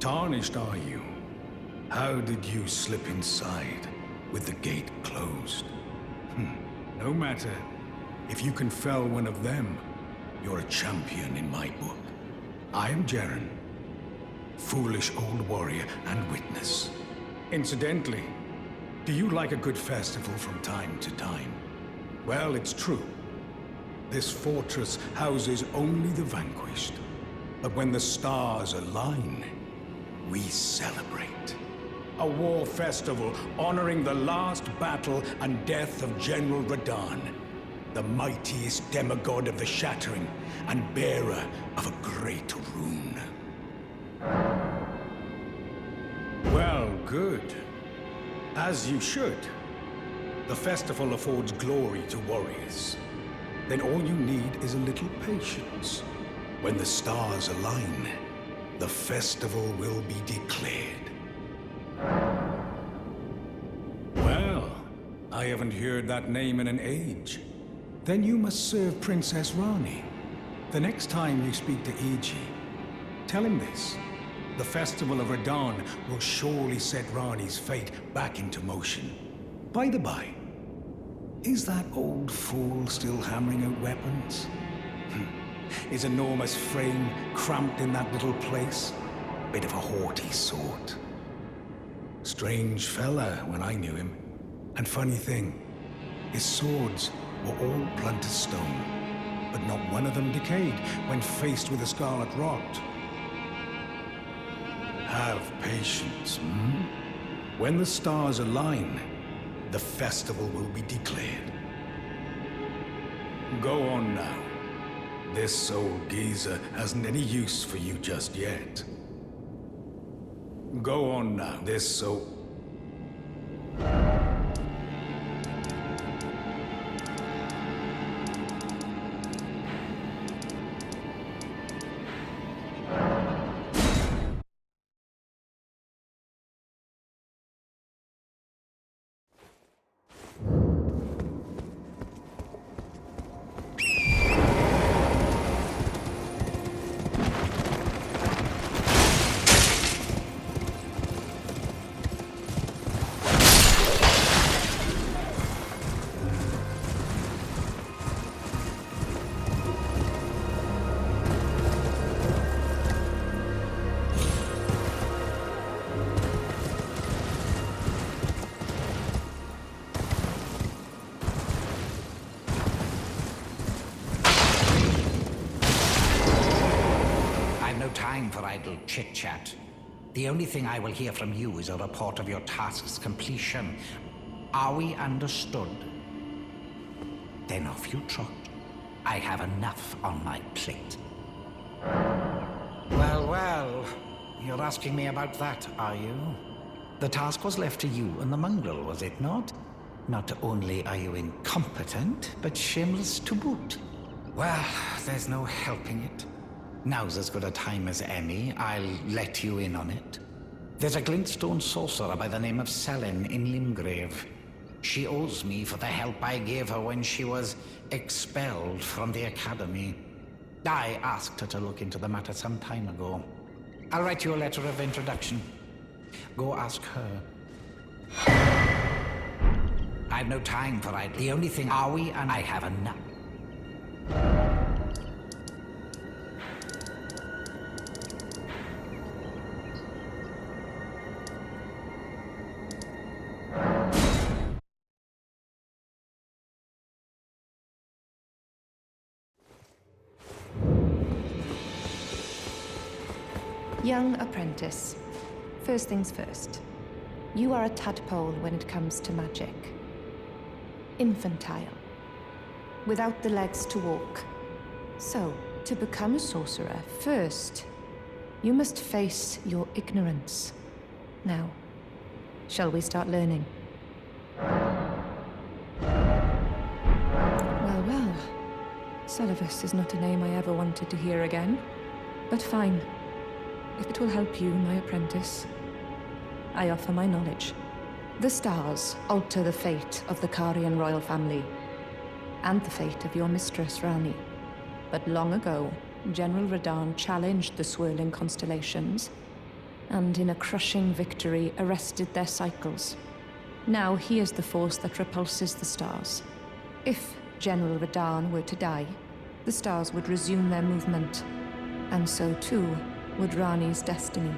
Tarnished, are you? How did you slip inside with the gate closed? No matter. If you can fell one of them, you're a champion in my book. I am Jaren, foolish old warrior and witness. Incidentally, do you like a good festival from time to time? Well, it's true. This fortress houses only the vanquished. But when the stars align, we celebrate. A war festival honoring the last battle and death of General Radahn, the mightiest demigod of the Shattering and bearer of a great rune. Well, good. As you should. The festival affords glory to warriors. Then all you need is a little patience. When the stars align, the festival will be declared. Well, I haven't heard that name in an age. Then you must serve Princess Rani. The next time you speak to Iji, tell him this. The Festival of Radahn will surely set Rani's fate back into motion. By the by, is that old fool still hammering out weapons? His enormous frame cramped in that little place? Bit of a haughty sort. Strange fella when I knew him. And funny thing, his swords were all blunt as stone, but not one of them decayed when faced with the Scarlet Rot. Have patience, When the stars align, the festival will be declared. Go on now. This old geezer hasn't any use for you just yet. Go on now. This old... Time for idle chit-chat. The only thing I will hear from you is a report of your task's completion. Are we understood? Then off you trot. I have enough on my plate. Well, you're asking me about that, are you? The task was left to you and the mongrel, was it not? Not only are you incompetent, but shameless to boot. Well, there's no helping it. Now's as good a time as any. I'll let you in on it. There's a glintstone sorcerer by the name of Selin in Limgrave. She owes me for the help I gave her when she was expelled from the academy. I asked her to look into the matter some time ago. I'll write you a letter of introduction. Go ask her. I've no time for idle. The only thing are we, and I have enough. Young apprentice. First things first. You are a tadpole when it comes to magic. Infantile. Without the legs to walk. So, to become a sorcerer, first, you must face your ignorance. Now, shall we start learning? Well. Selavus is not a name I ever wanted to hear again. But fine. If it will help you, my apprentice, I offer my knowledge. The stars alter the fate of the Karian royal family, and the fate of your mistress, Rani. But long ago, General Radahn challenged the swirling constellations, and in a crushing victory arrested their cycles. Now he is the force that repulses the stars. If General Radahn were to die, the stars would resume their movement, and so too would Rani's destiny.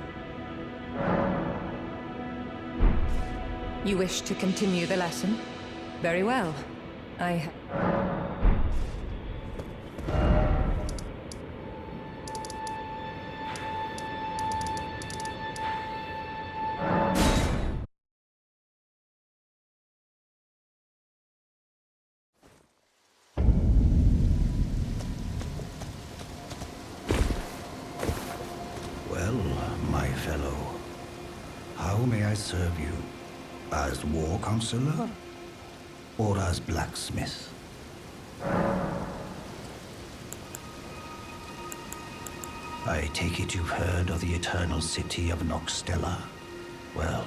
You wish to continue the lesson? Very well. Well, my fellow, how may I serve you? As war counselor? Or as blacksmith? I take it you've heard of the eternal city of Noxtella? Well,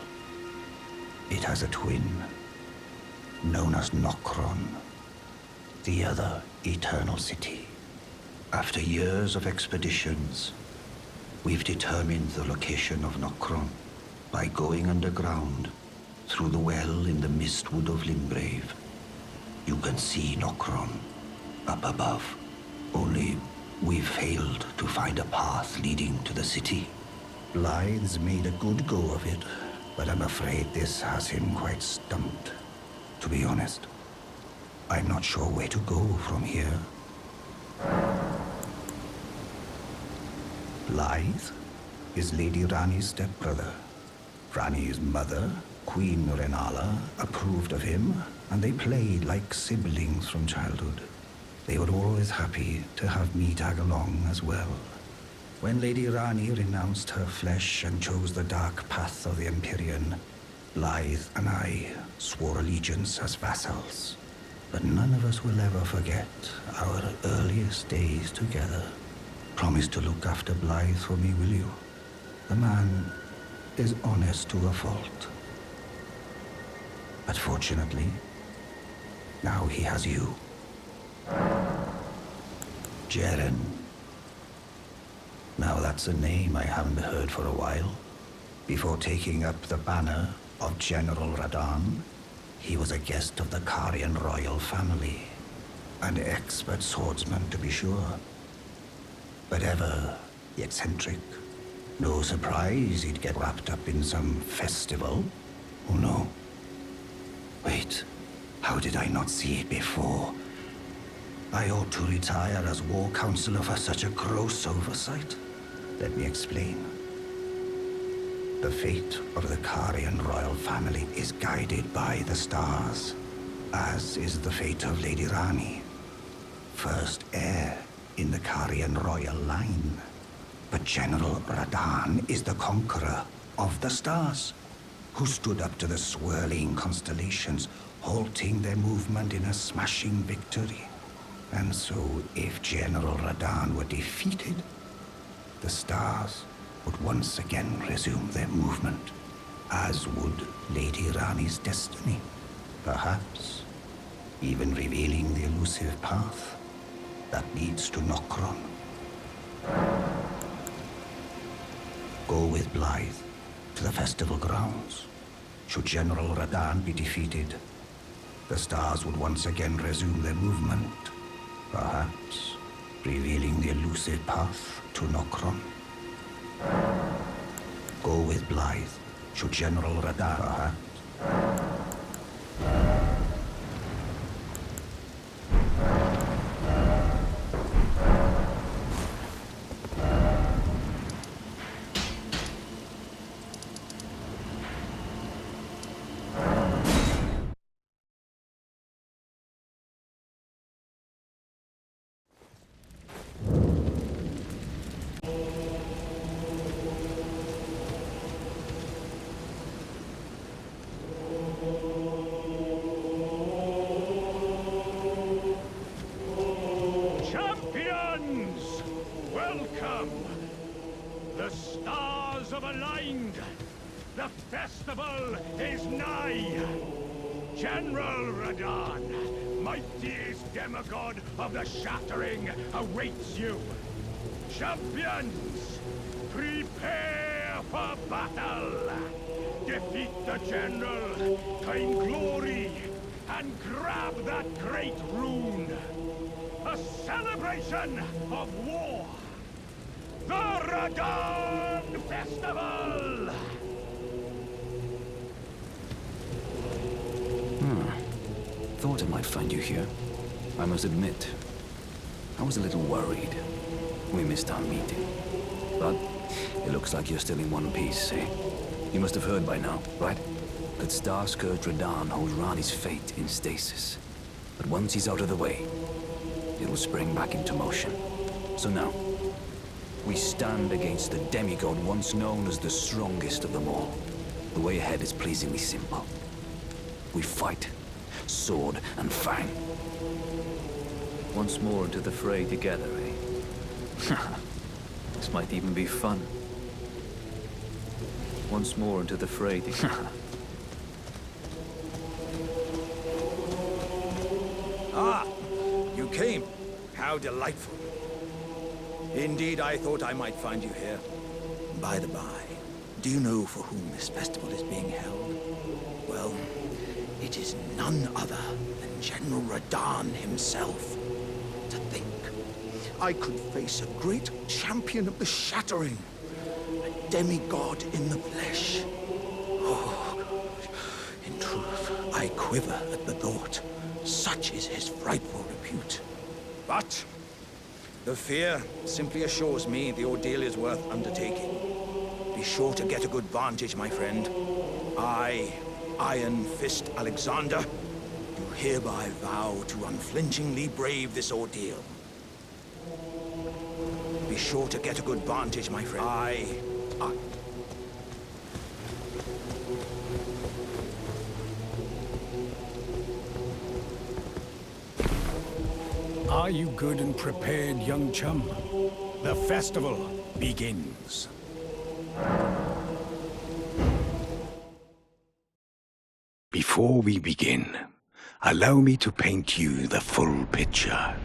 it has a twin, known as Nokron, the other eternal city. After years of expeditions, we've determined the location of Nokron by going underground through the well in the Mistwood of Limbrave. You can see Nokron up above. Only we've failed to find a path leading to the city. Blythe's made a good go of it, but I'm afraid this has him quite stumped. To be honest, I'm not sure where to go from here. Blythe is Lady Rani's stepbrother. Rani's mother, Queen Renala, approved of him, and they played like siblings from childhood. They were always happy to have me tag along as well. When Lady Rani renounced her flesh and chose the dark path of the Empyrean, Blythe and I swore allegiance as vassals. But none of us will ever forget our earliest days together. Promise to look after Blythe for me, will you? The man is honest to a fault. But fortunately, now he has you. Jeren. Now that's a name I haven't heard for a while. Before taking up the banner of General Radahn, he was a guest of the Carian royal family. An expert swordsman, to be sure. But ever eccentric. No surprise he'd get wrapped up in some festival. Oh no. Wait, how did I not see it before? I ought to retire as war counselor for such a gross oversight. Let me explain. The fate of the Carian royal family is guided by the stars, as is the fate of Lady Rani, first heir in the Carian royal line. But General Radahn is the conqueror of the stars, who stood up to the swirling constellations, halting their movement in a smashing victory. And so, if General Radahn were defeated, the stars would once again resume their movement, as would Lady Rani's destiny. Perhaps even revealing the elusive path that leads to Nokron. Go with Blythe to the festival grounds. Should General Radahn be defeated, the stars would once again resume their movement, perhaps revealing the elusive path to Nokron. Go with Blythe. Should General Radahn, perhaps. The festival is nigh! General Radahn, mightiest demigod of the Shattering, awaits you! Champions, prepare for battle! Defeat the general, gain glory, and grab that great rune! A celebration of war! The Radon Festival! Thought I might find you here. I must admit, I was a little worried. We missed our meeting. But it looks like you're still in one piece, eh? You must have heard by now, right? That Star-Scourge Radon holds Rani's fate in stasis. But once he's out of the way, it'll spring back into motion. So now, we stand against the demigod once known as the strongest of them all. The way ahead is pleasingly simple. We fight, sword and fang. Once more into the fray together, eh? This might even be fun. Once more into the fray together. Ah, you came. How delightful. Indeed, I thought I might find you here. By the by, do you know for whom this festival is being held? Well, it is none other than General Radon himself. To think, I could face a great champion of the Shattering, a demigod in the flesh. Oh, God. In truth, I quiver at the thought. Such is his frightful repute. But the fear simply assures me the ordeal is worth undertaking. Be sure to get a good vantage, my friend. I, Iron Fist Alexander, do hereby vow to unflinchingly brave this ordeal. Be sure to get a good vantage, my friend. I... Are you good and prepared, young chum? The festival begins. Before we begin, allow me to paint you the full picture.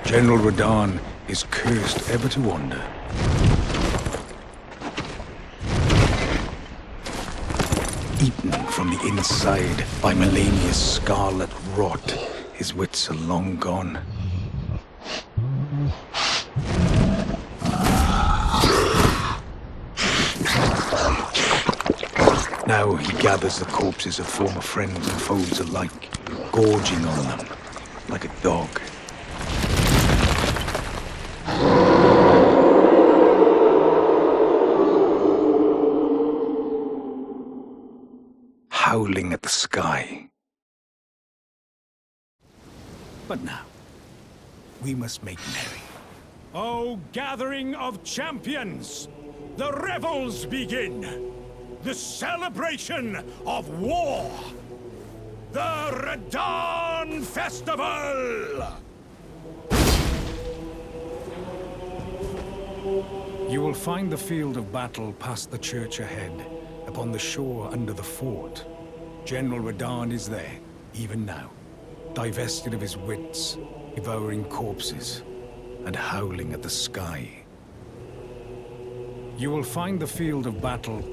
General Radon is cursed ever to wander. Eaten from the inside by Melania's scarlet rot, his wits are long gone. Now he gathers the corpses of former friends and foes alike, gorging on them like a dog. Howling at the sky. But now, we must make merry. O gathering of champions! The revels begin! The celebration of war! The Radon Festival! You will find the field of battle past the church ahead, upon the shore under the fort. General Radon is there, even now, divested of his wits, devouring corpses, and howling at the sky. You will find the field of battle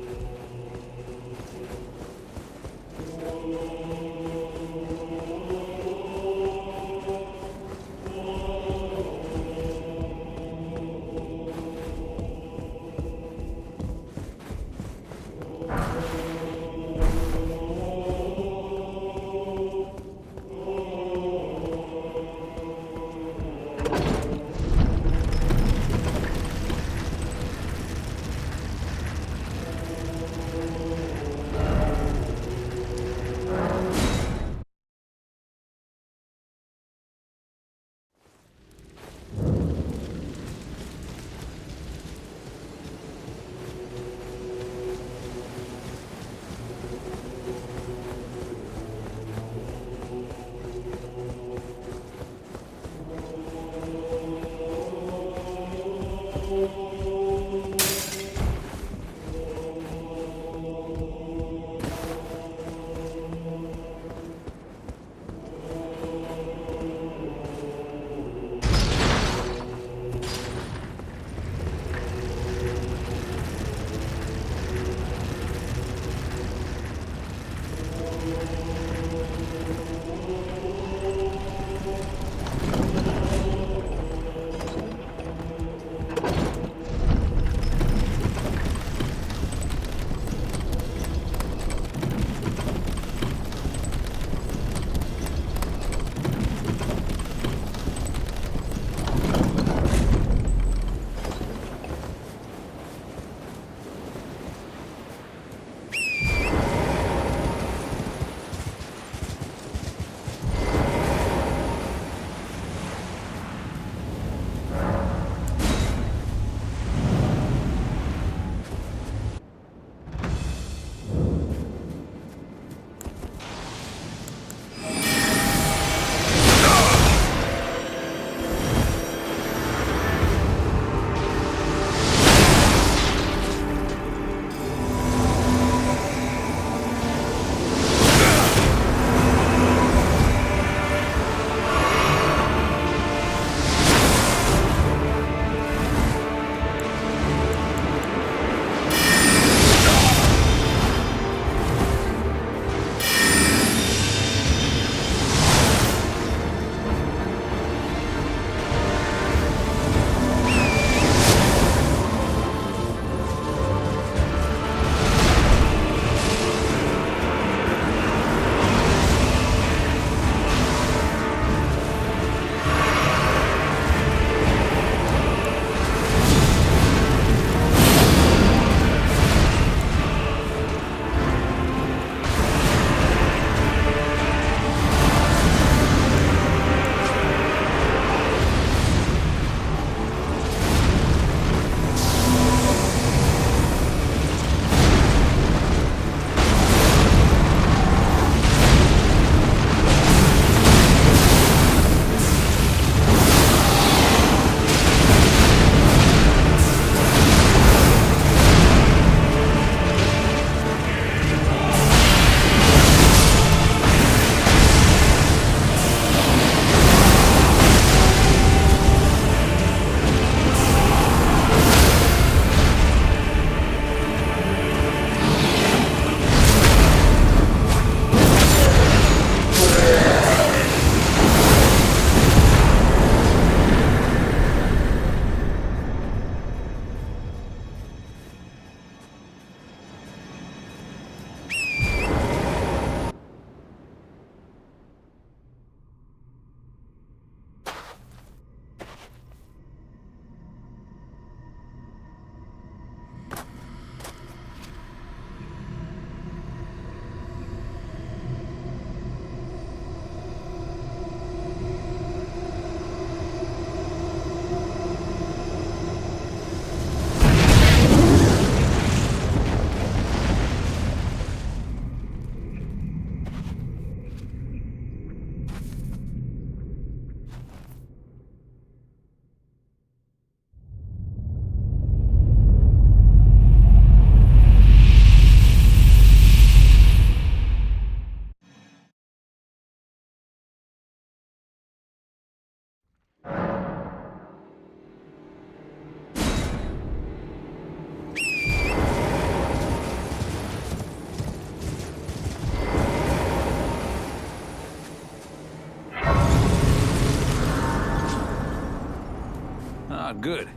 Ah, good.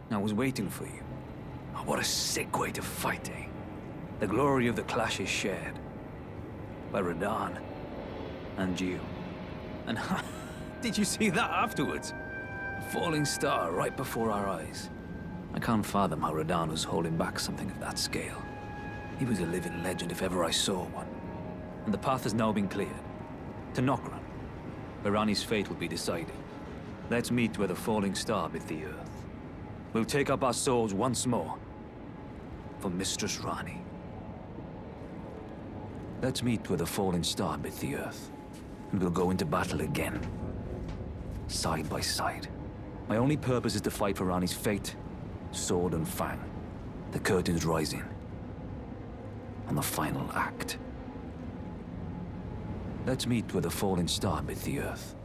I was waiting for you. Oh, what a sick way to fight, eh? The glory of the clash is shared. By Radahn. And you. And did you see that afterwards? A falling star right before our eyes. I can't fathom how Radahn was holding back something of that scale. He was a living legend if ever I saw one. And the path has now been cleared. To Nokran, where Ranni's fate will be decided. Let's meet where the falling star bit the earth. We'll take up our swords once more. For Mistress Ranni. Let's meet where the falling star bit the earth. And we'll go into battle again. Side by side. My only purpose is to fight for Ranni's fate, sword and fang. The curtain's rising. On the final act. Let's meet where the falling star bit the earth.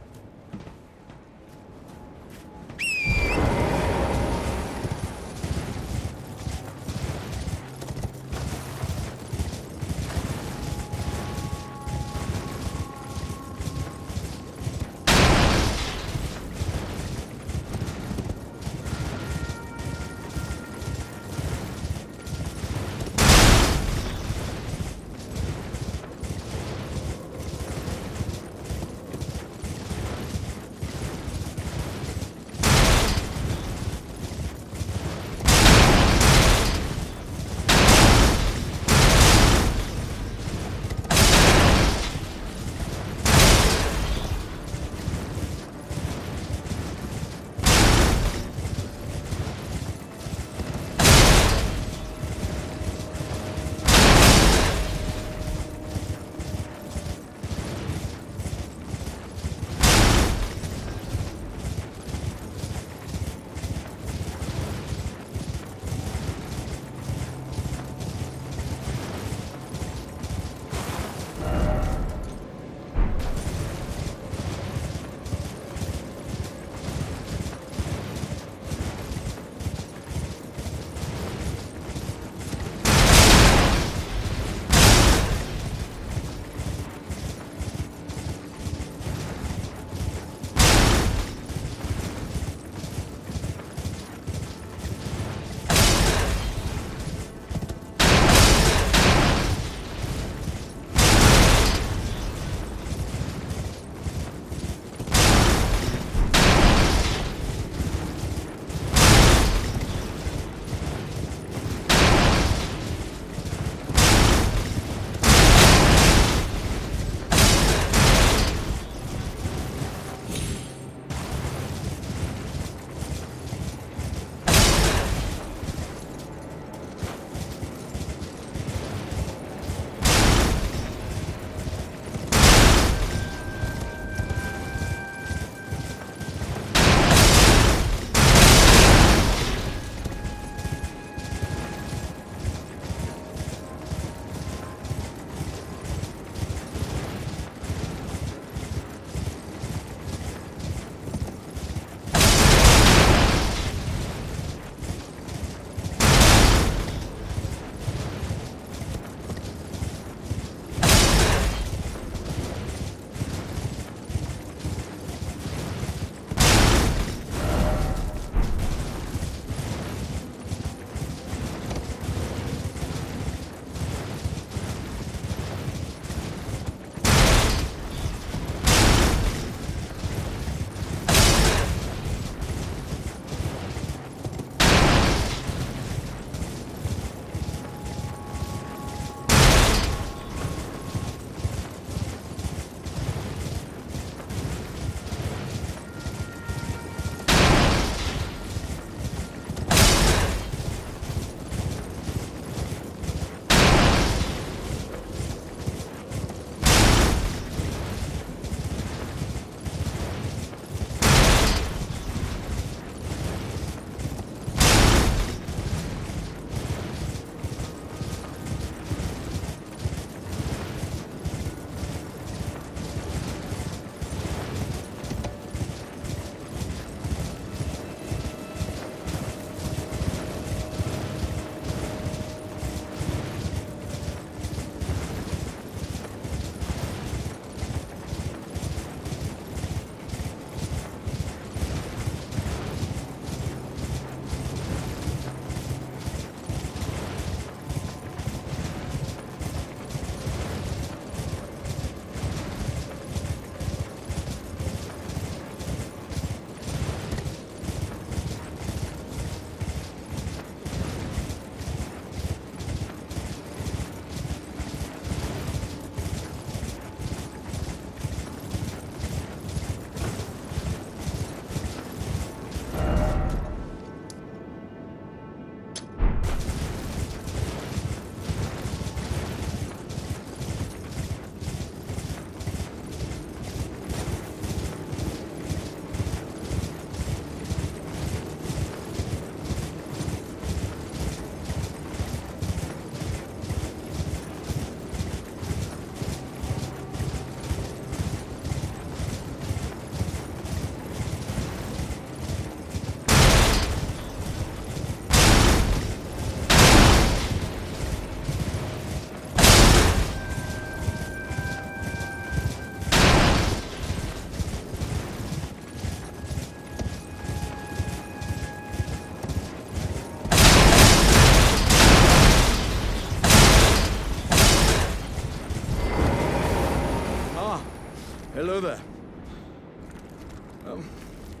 Hello there.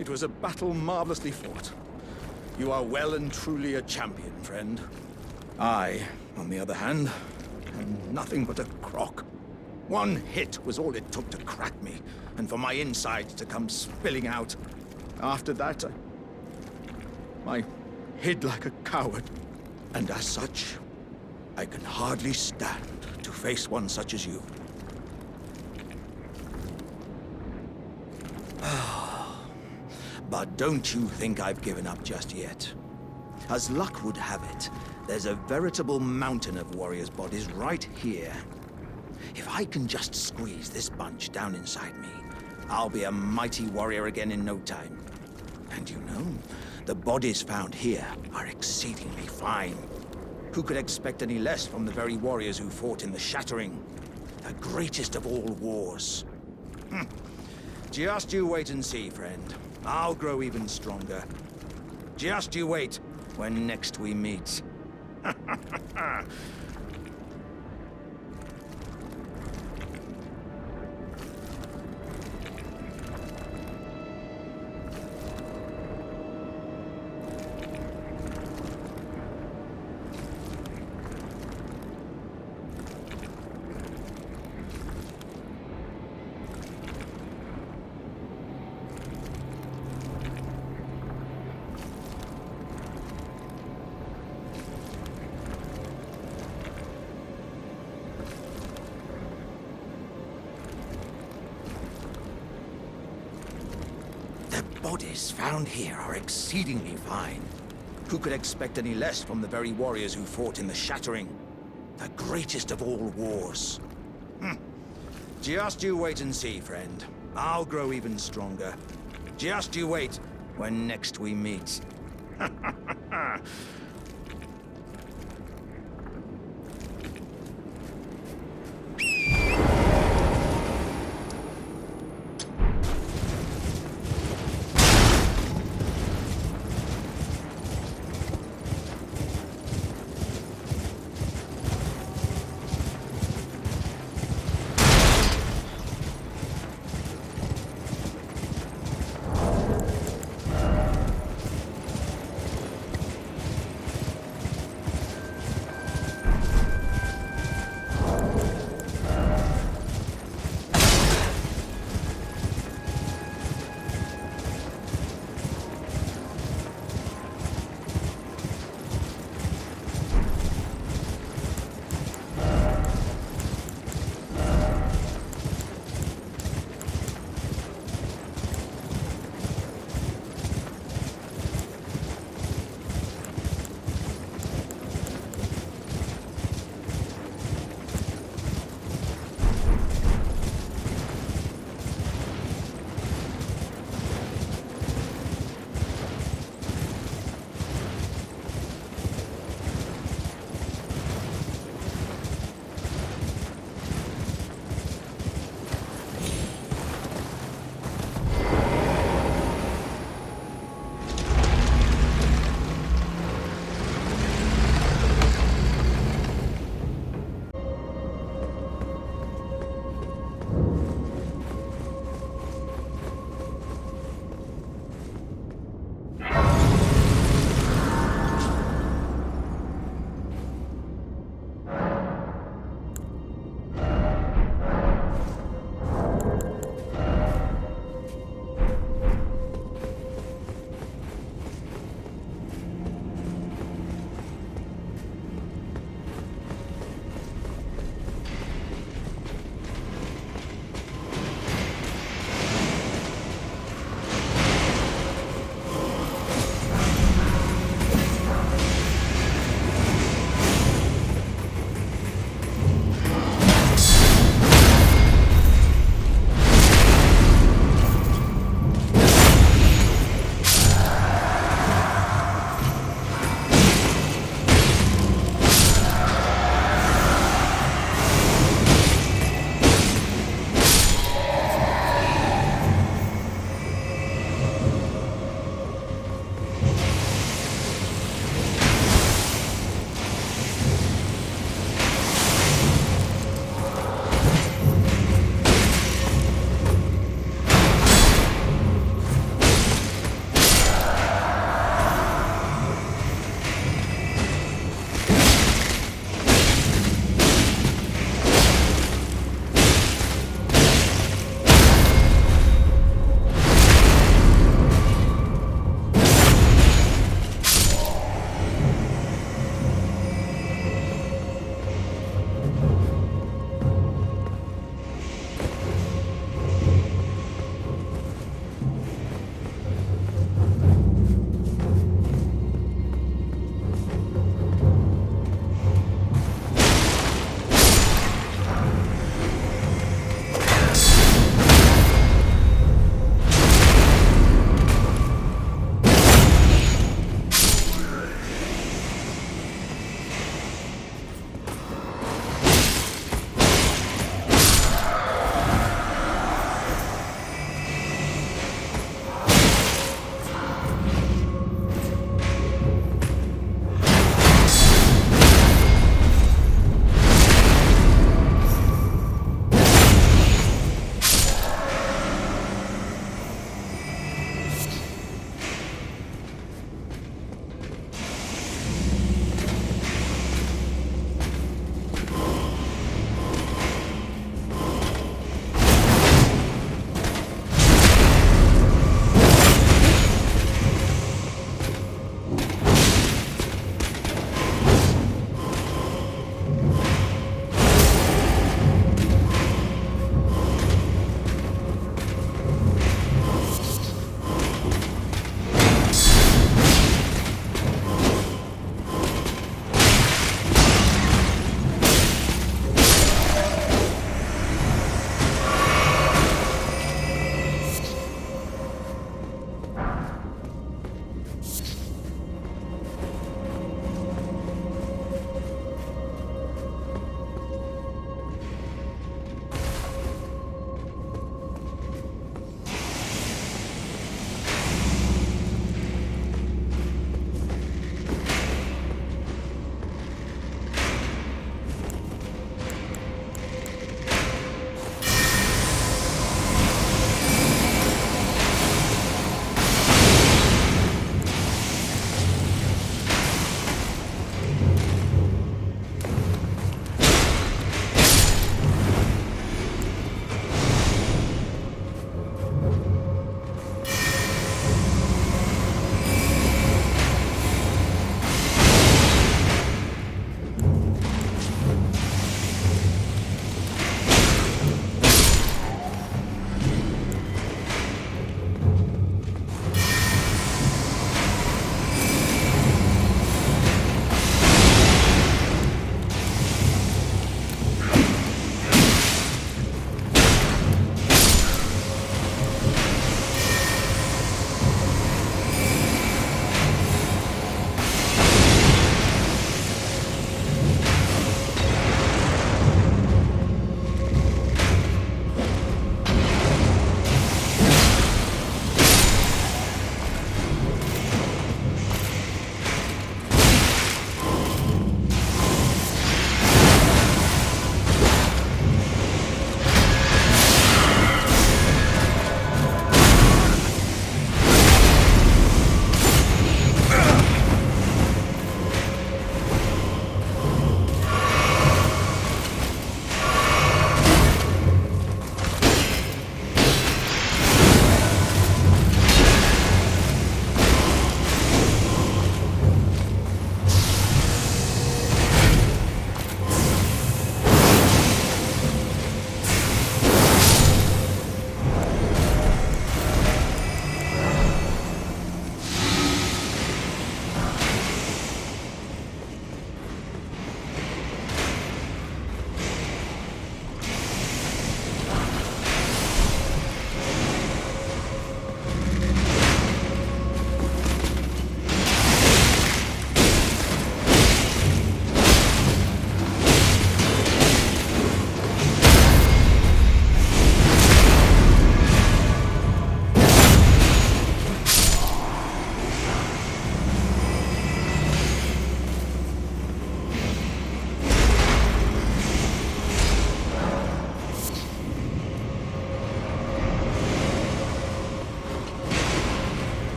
It was a battle marvelously fought. You are well and truly a champion, friend. I, on the other hand, am nothing but a crock. One hit was all it took to crack me, and for my insides to come spilling out. After that, I hid like a coward. And as such, I can hardly stand to face one such as you. But don't you think I've given up just yet. As luck would have it, there's a veritable mountain of warriors' bodies right here. If I can just squeeze this bunch down inside me, I'll be a mighty warrior again in no time. And you know, the bodies found here are exceedingly fine. Who could expect any less from the very warriors who fought in the Shattering? The greatest of all wars. Just you wait and see, friend. I'll grow even stronger. Just you wait when next we meet. Bodies found here are exceedingly fine. Who could expect any less from the very warriors who fought in the Shattering? The greatest of all wars. Just you wait and see, friend. I'll grow even stronger. Just you wait when next we meet.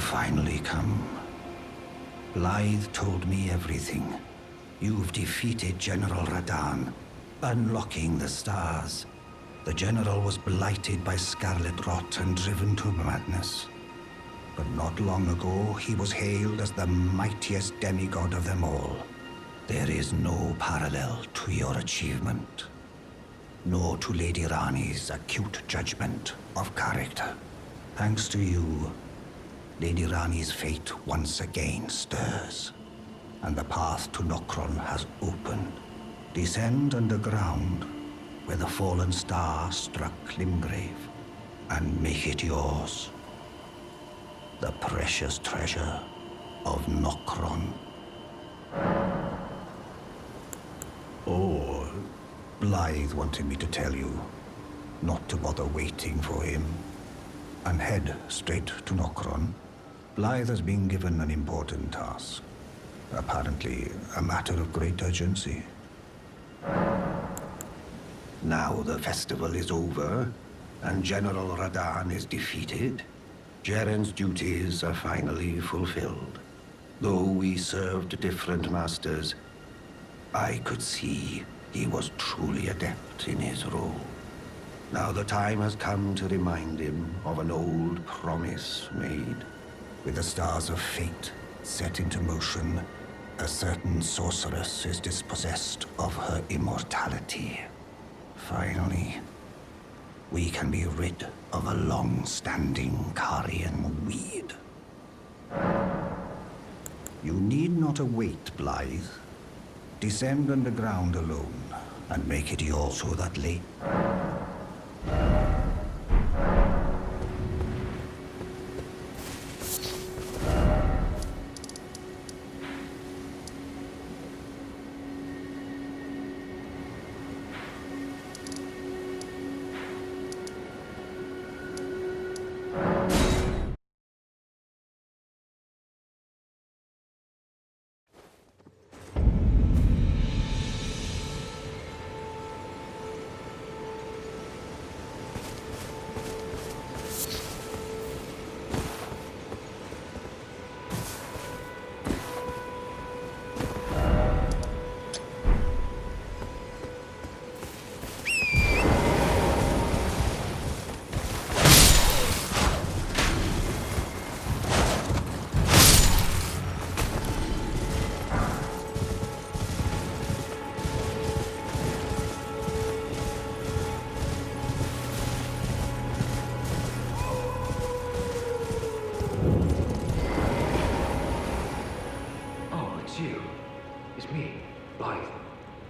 finally come. Blythe told me everything. You've defeated General Radan, unlocking the stars. The General was blighted by scarlet rot and driven to madness. But not long ago, he was hailed as the mightiest demigod of them all. There is no parallel to your achievement, nor to Lady Rani's acute judgment of character. Thanks to you, Lady Rani's fate once again stirs, and the path to Nokron has opened. Descend underground, where the fallen star struck Limgrave, and make it yours. The precious treasure of Nokron. Oh, Blythe wanted me to tell you not to bother waiting for him, and head straight to Nokron. Blythe has been given an important task. Apparently, a matter of great urgency. Now the festival is over, and General Radan is defeated. Jaren's duties are finally fulfilled. Though we served different masters, I could see he was truly adept in his role. Now the time has come to remind him of an old promise made. With the stars of fate set into motion, a certain sorceress is dispossessed of her immortality. Finally, we can be rid of a long-standing Karian weed. You need not await Blythe. Descend underground alone, and make it yours so that late...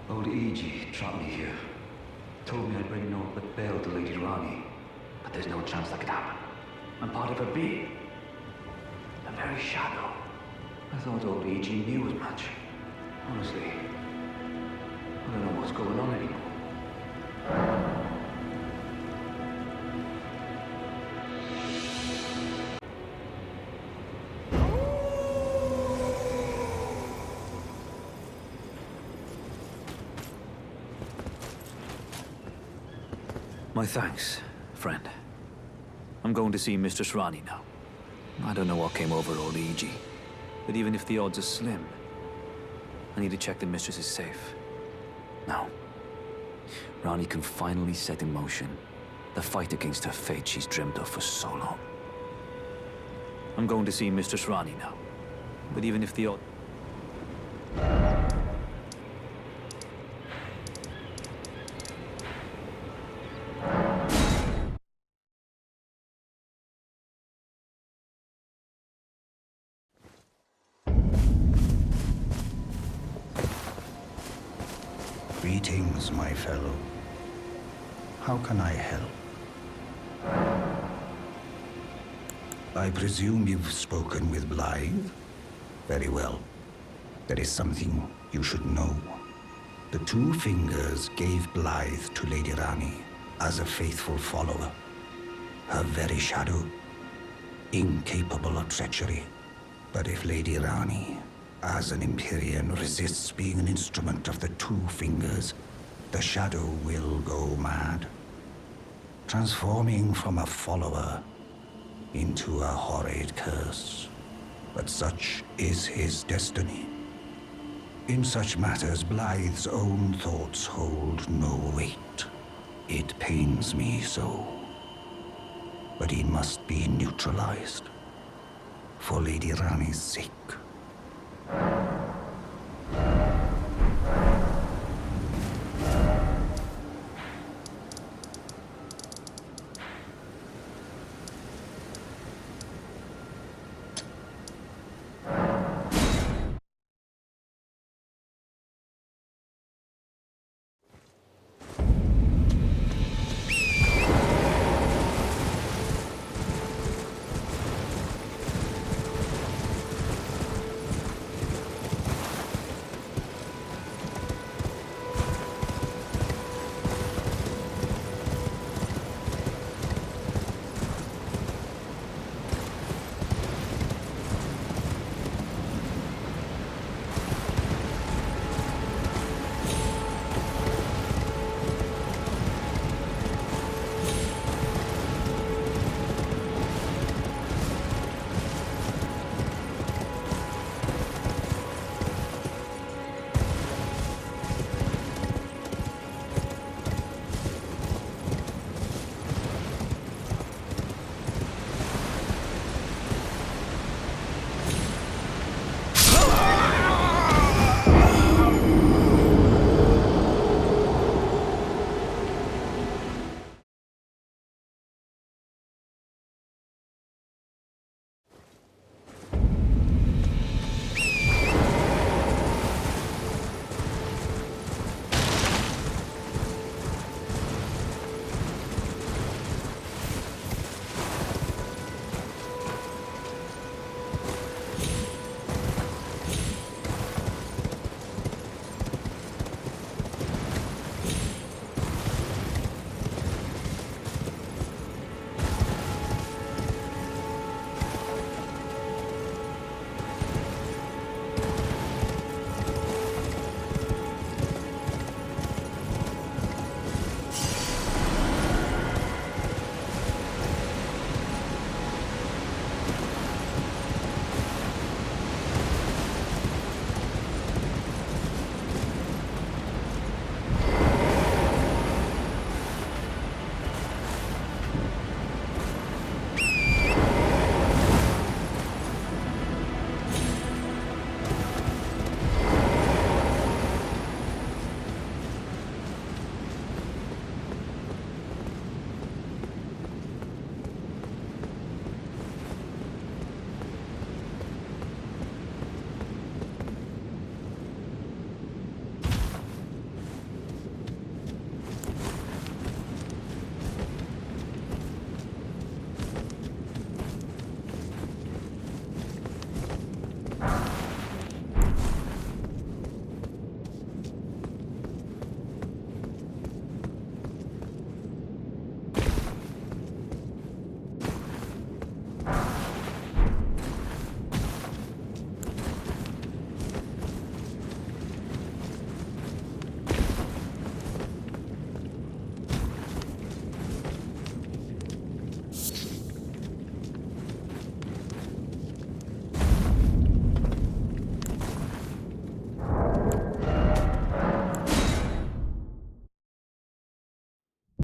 Old E.G. trapped me here. Told me I'd bring naught but bale to Lady Rani. But there's no chance that could happen. I'm part of her being. The very shadow. I thought old E.G. knew as much. Honestly, I don't know what's going on anymore. My thanks, friend. I'm going to see Mistress Rani now. I don't know what came over old E.G., but even if the odds are slim, I need to check the Mistress is safe. Now, Rani can finally set in motion the fight against her fate she's dreamt of for so long. I'm going to see Mistress Rani now, but even if the odds... Greetings, my fellow. How can I help? I presume you've spoken with Blythe? Very well. There is something you should know. The Two Fingers gave Blythe to Lady Rani as a faithful follower. Her very shadow, incapable of treachery. But if Lady Rani, as an Empyrean, resists being an instrument of the Two Fingers, the shadow will go mad, transforming from a follower into a horrid curse. But such is his destiny. In such matters, Blythe's own thoughts hold no weight. It pains me so. But he must be neutralized. For Lady Rani's sake.